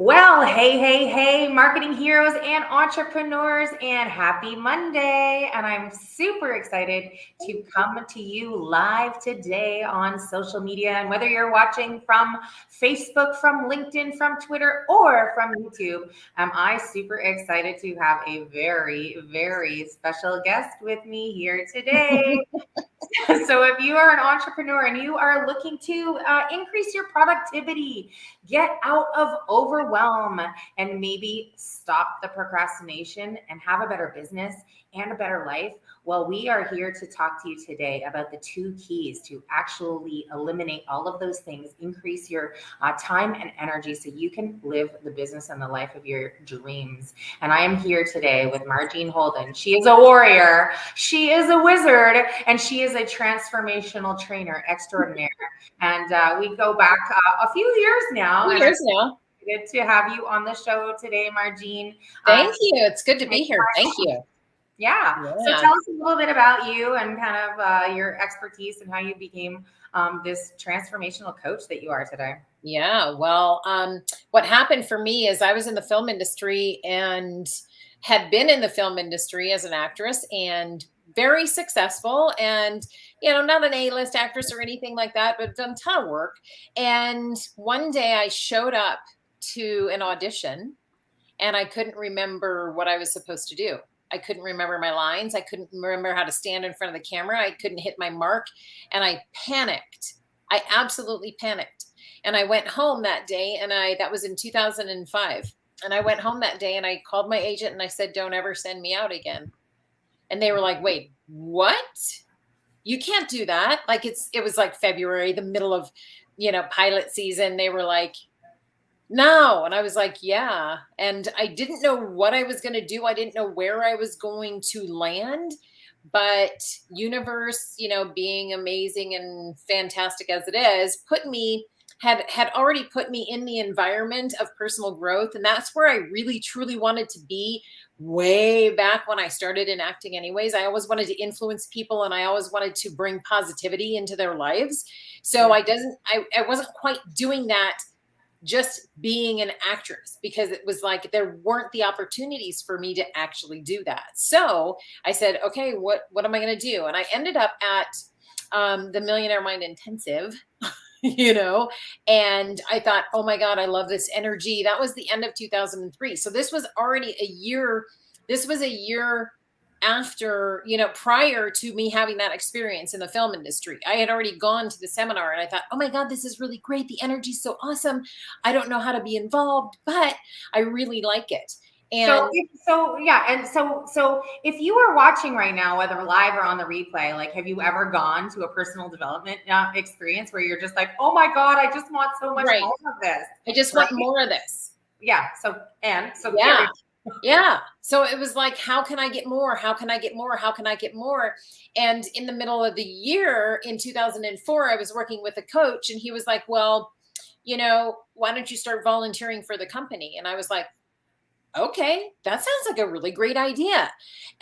Well, hey, marketing heroes and entrepreneurs, and happy Monday. And I'm super excited to come to you live today on social media. And whether you're watching from Facebook, from LinkedIn, from Twitter, or from YouTube, I super excited to have a very special guest with me here today. So if you are an entrepreneur and you are looking to increase your productivity, get out of overwhelm, and maybe stop the procrastination and have a better business and a better life, well, we are here to talk to you today about the two keys to actually eliminate all of those things, increase your time and energy so you can live the business and the life of your dreams. And I am here today with Marjean Holden. She is a warrior, she is a wizard, and she is a transformational trainer extraordinaire. And we go back a few years now. And I'm good to have you on the show today, Marjean. Thank you. It's good to be here. Thank you. Yeah. So tell us a little bit about you and kind of your expertise and how you became this transformational coach that you are today. Yeah. Well, what happened for me is I was in the film industry and had been in the film industry as an actress and very successful and, not an A-list actress or anything like that, but done a ton of work. And one day I showed up to an audition and I couldn't remember what I was supposed to do. I couldn't remember my lines. I couldn't remember how to stand in front of the camera. I couldn't hit my mark. And I panicked. I absolutely panicked. And I went home that day and that was in 2005. And I went home that day and I called my agent and I said, don't ever send me out again. And they were like, wait, what? You can't do that. Like it was like February, the middle of, pilot season. They were like, no. And I was like, yeah. And I didn't know what I was going to do. I didn't know where I was going to land, but universe, being amazing and fantastic as it is, had already put me in the environment of personal growth. And that's where I really, truly wanted to be way back when I started in acting anyways. I always wanted to influence people and I always wanted to bring positivity into their lives. So I wasn't quite doing that just being an actress, because it was like there weren't the opportunities for me to actually do that. So I said, okay, what am I going to do? And I ended up at the Millionaire Mind Intensive, and I thought, oh my God, I love this energy. That was the end of 2003. So this was already a year. This was a year after, prior to me having that experience in the film industry. I had already gone to the seminar and I thought, oh my God, this is really great. The energy's so awesome. I don't know how to be involved, but I really like it. And so if you are watching right now, whether live or on the replay, like, have you ever gone to a personal development experience where you're just like, oh my God, I just want so much more of this. I just want more of this. Yeah. Yeah. So it was like, how can I get more? How can I get more? How can I get more? And in the middle of the year in 2004, I was working with a coach and he was like, well, why don't you start volunteering for the company? And I was like, okay, that sounds like a really great idea.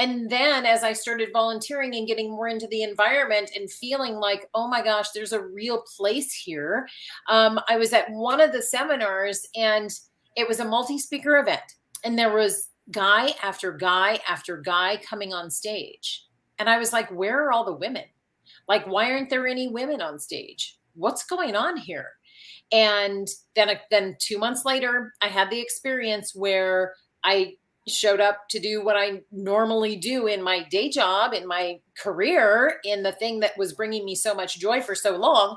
And then as I started volunteering and getting more into the environment and feeling like, oh my gosh, there's a real place here. I was at one of the seminars and it was a multi-speaker event. And there was guy after guy after guy coming on stage. And I was like, where are all the women? Like, why aren't there any women on stage? What's going on here? And then 2 months later, I had the experience where I showed up to do what I normally do in my day job, in my career, in the thing that was bringing me so much joy for so long.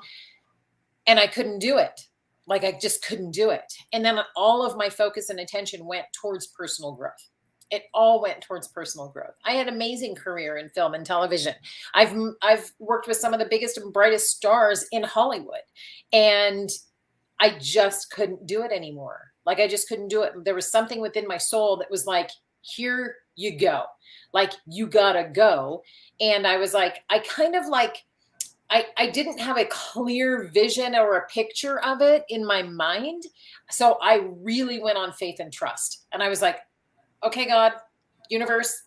And I couldn't do it. Like, I just couldn't do it. And then all of my focus and attention went towards personal growth. It all went towards personal growth. I had an amazing career in film and television. I've worked with some of the biggest and brightest stars in Hollywood. And I just couldn't do it anymore. Like, I just couldn't do it. There was something within my soul that was like, here you go. Like, you gotta go. And I was like, I didn't have a clear vision or a picture of it in my mind. So I really went on faith and trust. And I was like, okay, God, universe,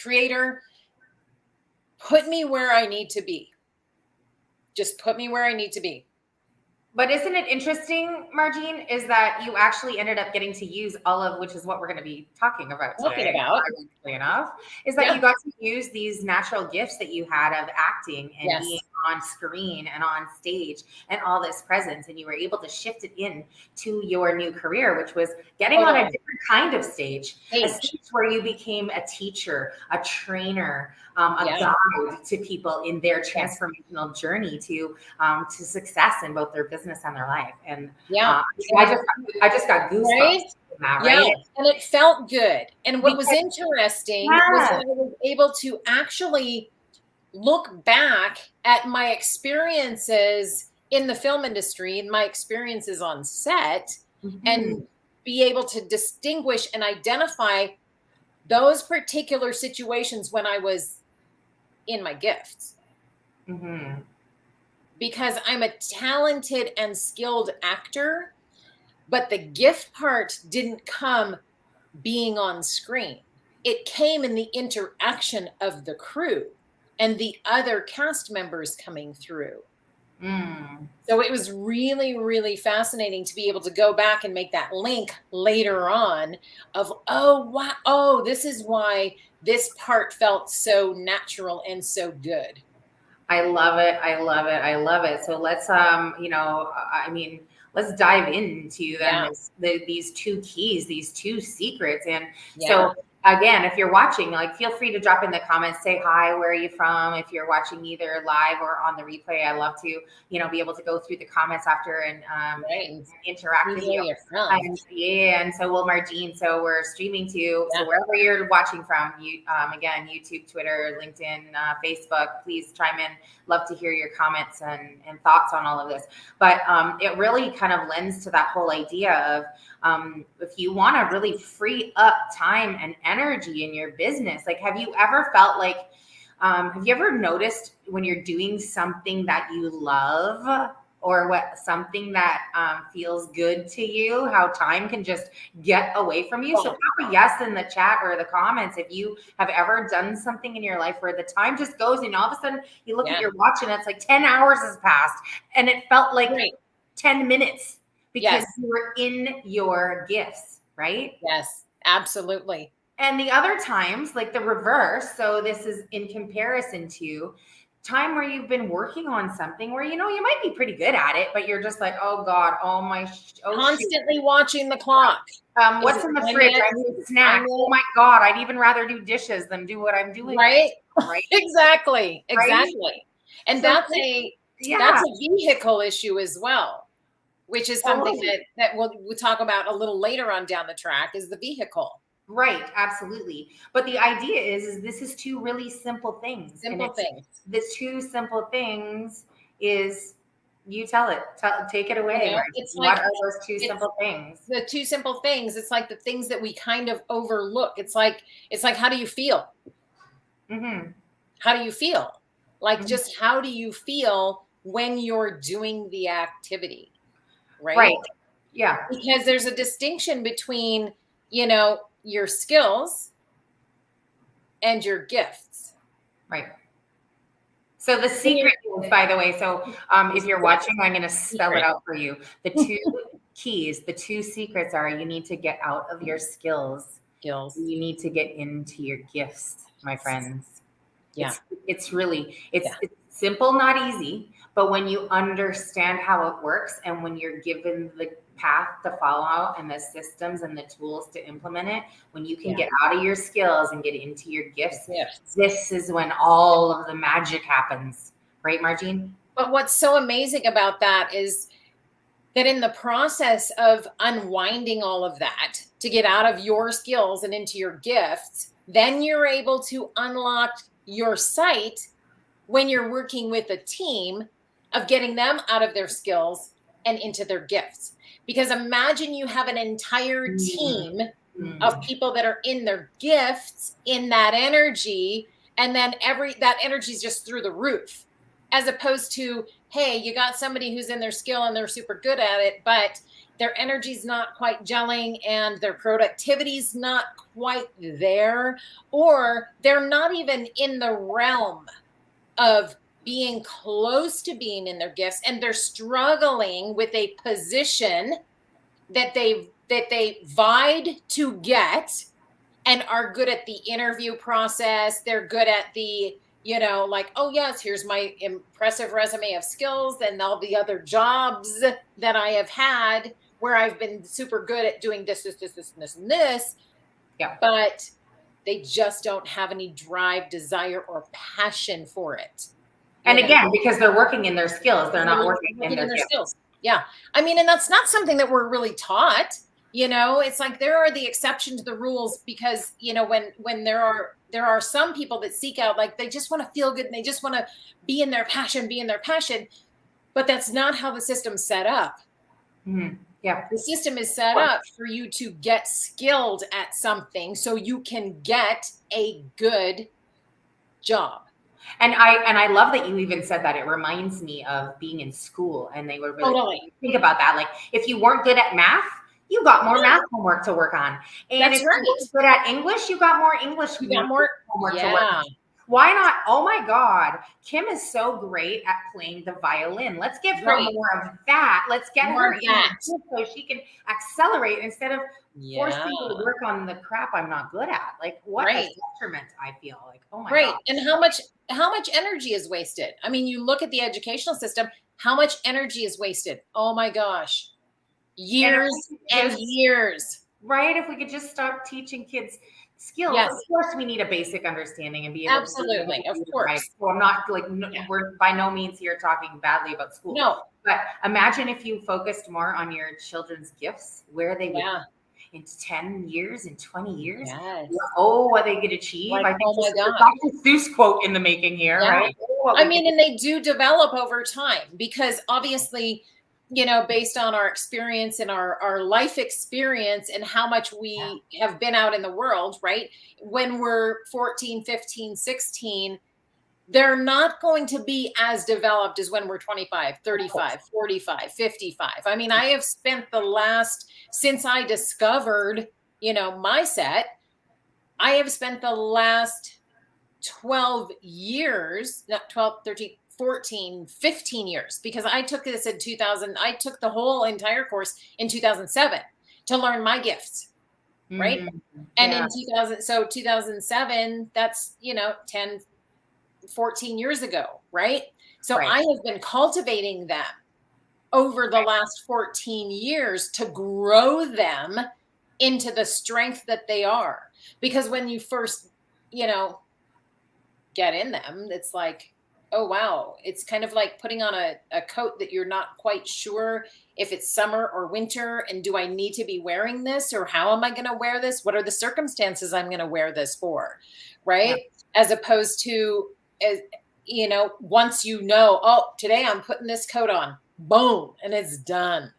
creator, put me where I need to be. Just put me where I need to be. But isn't it interesting, Marjean, is that you actually ended up getting to use all of, which is what we're going to be talking about Talking today, about. ironically enough, is that Yeah. you got to use these natural gifts that you had of acting and being Yes. on screen and on stage and all this presence. And you were able to shift it in to your new career, which was getting on a Totally. different kind of stage, a Age. stage where you became a teacher, a trainer, a Yeah. guide to people in their Yes. transformational journey to success in both their business and their life. And Yeah. I just got goosebumps Right? from that, Yeah. right? And it felt good. And what was Because interesting was that yeah, I was able to actually look back at my experiences in the film industry and my experiences on set mhm, and be able to distinguish and identify those particular situations when I was in my gifts. mhm. Because I'm a talented and skilled actor, but the gift part didn't come being on screen. It came in the interaction of the crew and the other cast members coming through. Mm. So it was really, really fascinating to be able to go back and make that link later on of, oh, wow, oh, this is why this part felt so natural and so good. I love it. I love it. I love it. So let's, I mean, let's dive into then Yeah. these two keys, these two secrets. And Yeah. so again, if you're watching, like, feel free to drop in the comments, say hi, where are you from? If you're watching either live or on the replay, I love to, be able to go through the comments after Right. and interact with Where you. you're from. And yeah, and so will Marjean. So we're streaming to, Yeah. so wherever you're watching from, you again, YouTube, Twitter, LinkedIn, Facebook, please chime in. Love to hear your comments and thoughts on all of this. But it really kind of lends to that whole idea of if you want to really free up time and energy in your business, like, have you ever felt like, have you ever noticed when you're doing something that you love or what something that feels good to you, how time can just get away from you? So Oh, pop a yes in the chat or the comments if you have ever done something in your life where the time just goes and all of a sudden you look at yeah. your watch and it's like 10 hours has passed and it felt like Great. 10 minutes because Yes. you were in your gifts, right? Yes. Absolutely. And the other times, like the reverse, so this is in comparison to time where you've been working on something where you might be pretty good at it, but you're just like, oh God, oh my, oh shoot. Constantly watching the clock. Is What's it in the 9 fridge? I minutes? need Is it 5 snacks. Oh minutes? my God, I'd even rather do dishes than do what I'm doing Right? now, right? Exactly. Right? Exactly. And So that's yeah, a vehicle issue as well, which is something totally. that we'll talk about a little later on down the track is the vehicle. Right, absolutely. But the idea is this is two really simple things. And Simple it's things. the two simple things is you tell it. Take it away, Margie. It's What like are those two it's simple things? the two simple things. It's like the things that we kind of overlook. It's like how do you feel? Mm-hmm. How do you feel? Like, Mm-hmm. just how do you feel when you're doing the activity, Right. right? Yeah. Because there's a distinction between, your skills and your gifts. Right. So the secret is, by the way, so if you're watching, I'm going to spell it Secret. out for you. The two keys, the two secrets are you need to get out of your skills. Skills. You need to get into your gifts, my friends. Yeah. It's really it's simple, not easy, but when you understand how it works and when you're given the path to follow and the systems and the tools to implement it, when you can Yeah. get out of your skills and get into your gifts, Gifts. this is when all of the magic happens. Right, Marjean? But what's so amazing about that is that in the process of unwinding all of that to get out of your skills and into your gifts, then you're able to unlock your sight when you're working with a team of getting them out of their skills and into their gifts. Because imagine you have an entire team of people that are in their gifts, in that energy, and then that energy is just through the roof, as opposed to, hey, you got somebody who's in their skill and they're super good at it, but their energy's not quite gelling and their productivity's not quite there, or they're not even in the realm of being close to being in their gifts, and they're struggling with a position that they vied to get, and are good at the interview process. They're good at the, like, oh yes, here's my impressive resume of skills and all the other jobs that I have had where I've been super good at doing this, this, this, this, and this, and this. Yeah. But they just don't have any drive, desire, or passion for it. And again, because they're working in their skills, they're not working in their skills. Yeah. I mean, and that's not something that we're really taught. It's like there are the exception to the rules, because, when there are some people that seek out, like, they just want to feel good and they just want to be in their passion, but that's not how the system's set up. Mm-hmm. Yeah. The system is set up for you to get skilled at something so you can get a good job. And I love that you even said that. It reminds me of being in school, and they would really think about that. Like, if you weren't good at math, you got more math homework to work on. And if you weren't good at English, you got more English homework to work on. Why not? Oh my God. Kim is so great at playing the violin. Let's give her more of that. Let's get her in so she can accelerate instead of forcing me to work on the crap I'm not good at. Like, what a detriment, I feel like. Oh my God. And how much energy is wasted? I mean, you look at the educational system, how much energy is wasted? Oh my gosh. Years and years. Right? If we could just stop teaching kids skills. Of course, we need a basic understanding and be able to of course. Right. So I'm not like, we're by no means here talking badly about school. No. But imagine if you focused more on your children's gifts, where they would be in 10 years, in 20 years. Yes. Oh, what they could achieve. Like, I think this is a Dr. Seuss quote in the making here, right? Oh, I mean, and they do develop over time, because obviously, based on our experience and our life experience and how much we have been out in the world, right? When we're 14, 15, 16, they're not going to be as developed as when we're 25, 35, 45, 55. I mean, I have spent since I discovered, my set, I have spent the last 12 years, not 12, 13, 14, 15 years, because I took this in 2000. I took the whole entire course in 2007 to learn my gifts. Right. And in 2007, that's, 10, 14 years ago. Right. So I have been cultivating them over the last 14 years to grow them into the strength that they are. Because when you first, get in them, it's like, oh, wow. It's kind of like putting on a coat that you're not quite sure if it's summer or winter. And do I need to be wearing this, or how am I going to wear this? What are the circumstances I'm going to wear this for? Right. Yeah. As opposed to, once oh, today I'm putting this coat on, boom, and it's done.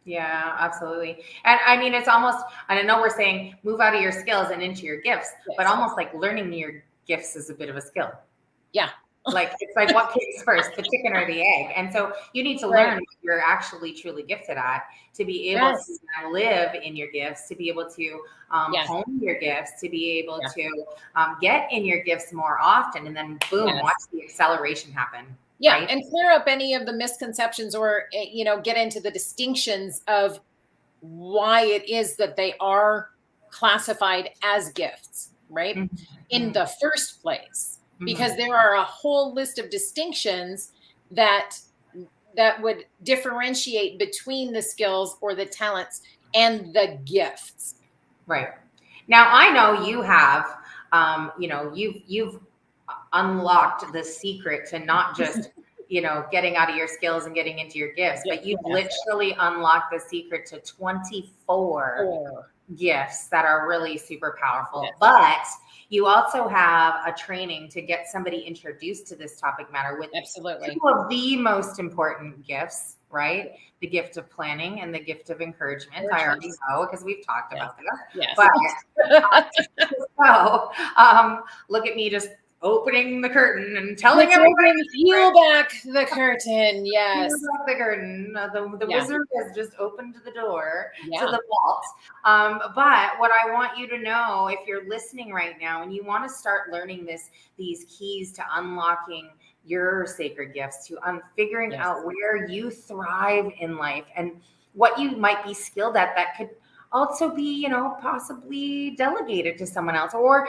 Yeah, absolutely. And I mean, it's almost, and I know we're saying move out of your skills and into your gifts, but almost like learning your gifts is a bit of a skill. Yeah. Like, it's like, what came first, the chicken or the egg? And so you need to learn what you're actually truly gifted at to be able to live in your gifts, to be able to hone your gifts, to be able to get in your gifts more often, and then boom, watch the acceleration happen. Yeah. Right? And clear up any of the misconceptions, or, get into the distinctions of why it is that they are classified as gifts, right? Mm-hmm. In the first place. Because there are a whole list of distinctions that would differentiate between the skills or the talents and the gifts. Right. Now, I know you have, you've unlocked the secret to not just, getting out of your skills and getting into your gifts, but you've literally unlocked the secret to 24 gifts that are really super powerful. Yes. But you also have a training to get somebody introduced to this topic matter with two of the most important gifts, right? The gift of planning and the gift of encouragement. I already know, because we've talked about this. Yes. But so look at me just opening the curtain and telling The everybody curtain, peel back the curtain. Yes. the curtain. The Yeah. wizard has just opened the door to Yeah. the vault. But what I want you to know, if you're listening right now and you want to start learning these keys to unlocking your sacred gifts, to figuring Yes. out where you thrive in life and what you might be skilled at that could also be, possibly delegated to someone else, or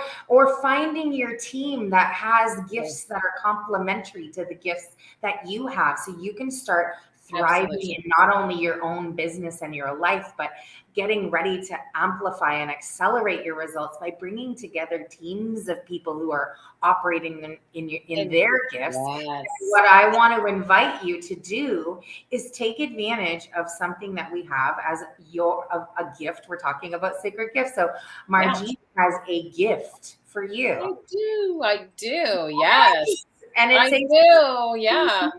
finding your team that has gifts that are complementary to the gifts that you have, so you can start thriving Absolutely. in not only your own business and your life, but getting ready to amplify and accelerate your results by bringing together teams of people who are operating in their gifts. Yes. What I want to invite you to do is take advantage of something that we have as a gift. We're talking about sacred gifts. So Marjean has a gift for you. I do. Yes. And it I takes do. Yeah.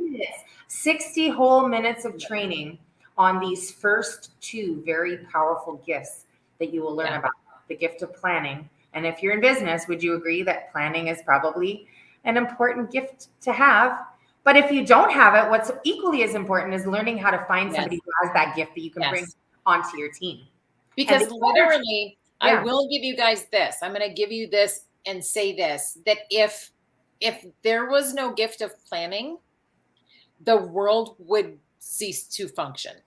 60 whole minutes of training on these first two very powerful gifts that you will learn Yeah. about. The gift of planning. And if you're in business, would you agree that planning is probably an important gift to have? But if you don't have it, what's equally as important is learning how to find somebody who has that gift that you can bring onto your team. Because literally, I Yeah. will give you guys this. I'm going to give you this and say this, that if there was no gift of planning, the world would cease to function.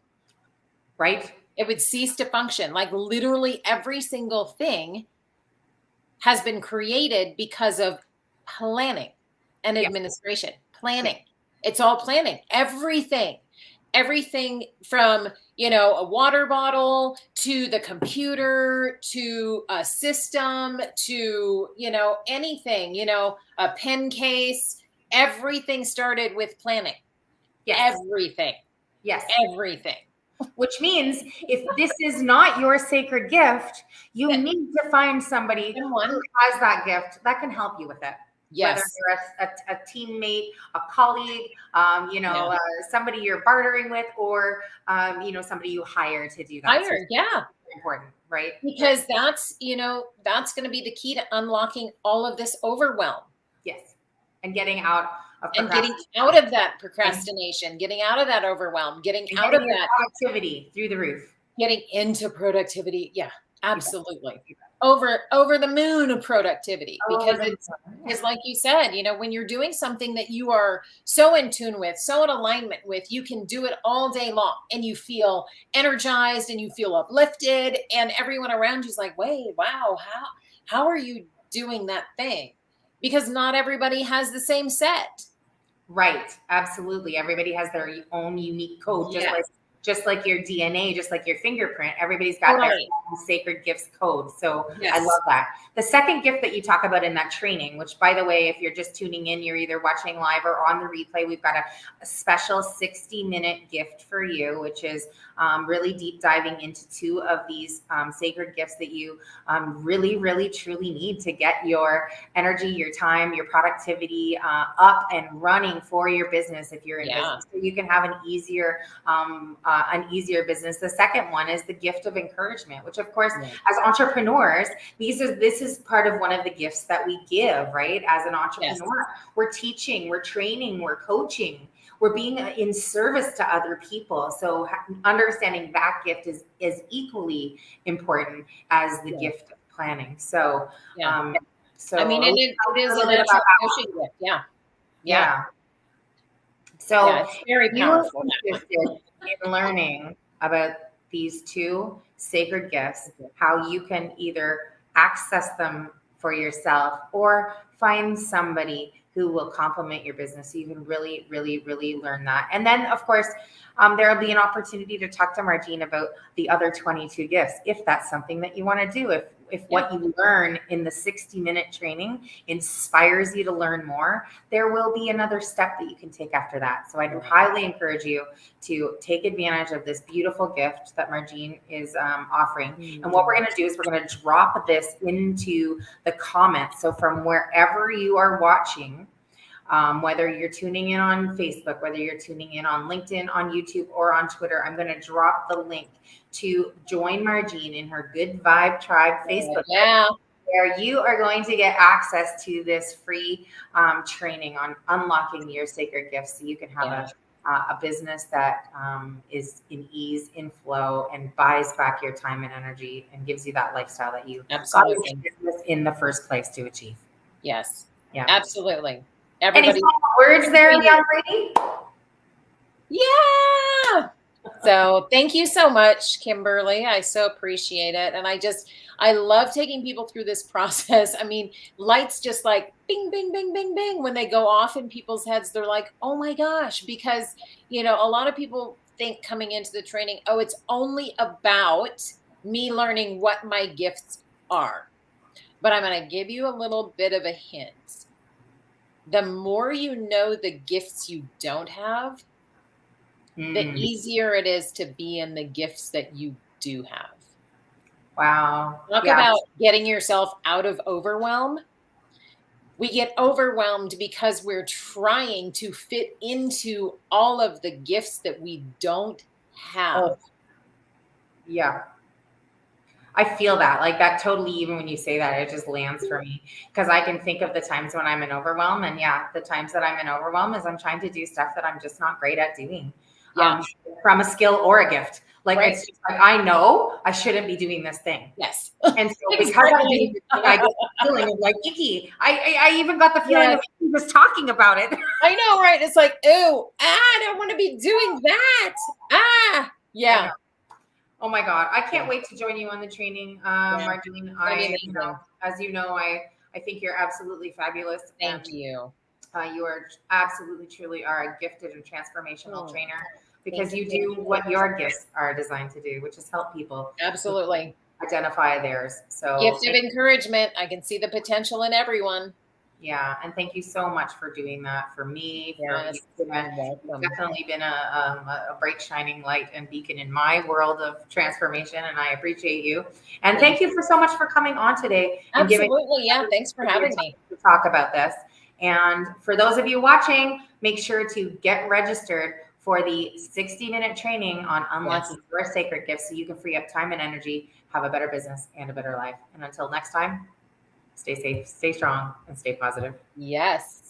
Right? It would cease to function. Like literally every single thing has been created because of planning and administration. Planning. It's all planning. Everything from, a water bottle to the computer to a system to, anything, a pen case, everything started with planning. Yes. Everything. Yes. Everything. Which means if this is not your sacred gift, you need to find somebody who has that gift that can help you with it. Yes. Whether you're a teammate, a colleague, somebody you're bartering with, or somebody you hire to do that. So important, right? Because that's going to be the key to unlocking all of this overwhelm. Yes. And getting out of that procrastination, getting out of that overwhelm, getting out of that productivity through the roof, getting into productivity. Yeah, absolutely. Over the moon of productivity, because it's like you said, when you're doing something that you are so in tune with, so in alignment with, you can do it all day long and you feel energized and you feel uplifted, and everyone around you is like, wait, wow, how are you doing that thing? Because not everybody has the same set. Right. Absolutely. Everybody has their own unique code, just like your DNA, just like your fingerprint. Everybody's got their own sacred gifts code. So I love that. The second gift that you talk about in that training, which, by the way, if you're just tuning in, you're either watching live or on the replay, we've got a special 60-minute gift for you, which is really deep diving into two of these sacred gifts that you really, really, truly need to get your energy, your time, your productivity up and running for your business if you're in business, so you can have an easier business. The second one is the gift of encouragement, which of course, as entrepreneurs, this is part of one of the gifts that we give, right? As an entrepreneur, we're teaching, we're training, we're coaching, we're being in service to other people. So understanding that gift is equally important as the gift of planning. So, I mean, it is a natural coaching gift. Yeah. So it's very powerful. You're interested in learning about these two sacred gifts, how you can either access them for yourself or find somebody who will complement your business, so you can really, really, really learn that. And then, of course, there will be an opportunity to talk to Marjean about the other 22 gifts, if that's something that you want to do. If what you learn in the 60-minute training inspires you to learn more, there will be another step that you can take after that. So I'd highly encourage you to take advantage of this beautiful gift that Marjean is offering. And what we're going to do is we're going to drop this into the comments. So from wherever you are watching, whether you're tuning in on Facebook, whether you're tuning in on LinkedIn, on YouTube, or on Twitter, I'm going to drop the link to join Marjean in her Good Vibe Tribe Facebook group. where you are going to get access to this free training on unlocking your sacred gifts so you can have a business that is in ease, in flow, and buys back your time and energy and gives you that lifestyle that you got into business in the first place to achieve. Yes. Yeah. Absolutely. Any final words there, young lady? Yeah. So thank you so much, Kimberly. I so appreciate it. And I love taking people through this process. I mean, lights just like bing, bing, bing, bing, bing. When they go off in people's heads, they're like, oh my gosh, because, a lot of people think coming into the training, oh, it's only about me learning what my gifts are. But I'm going to give you a little bit of a hint. The more you know the gifts you don't have, the easier it is to be in the gifts that you do have. Wow. Talk about getting yourself out of overwhelm. We get overwhelmed because we're trying to fit into all of the gifts that we don't have. Oh. Yeah. I feel that, like that totally, even when you say that, it just lands for me because I can think of the times when I'm in overwhelm. And the times that I'm in overwhelm is I'm trying to do stuff that I'm just not great at doing from a skill or a gift. Like it's just like, I know I shouldn't be doing this thing. Yes. And so because I'm doing this thing, I get the feeling of like, icky. I even got the feeling of he was talking about it. I know, right? It's like, oh, I don't want to be doing that. Yeah. Oh my God. I can't wait to join you on the training, Marjean. As you know, I think you're absolutely fabulous. Thank you. You are absolutely, truly are a gifted and transformational trainer because you do what your gifts are designed to do, which is help people. Absolutely. Identify theirs. So gift of encouragement. I can see the potential in everyone. Yeah. And thank you so much for doing that for me. You've definitely been a bright, shining light and beacon in my world of transformation. And I appreciate you. And thank you so much for coming on today. Absolutely. Thanks for having me to talk about this. And for those of you watching, make sure to get registered for the 60-minute training on unlocking your sacred gifts so you can free up time and energy, have a better business and a better life. And until next time, stay safe, stay strong, and stay positive. Yes.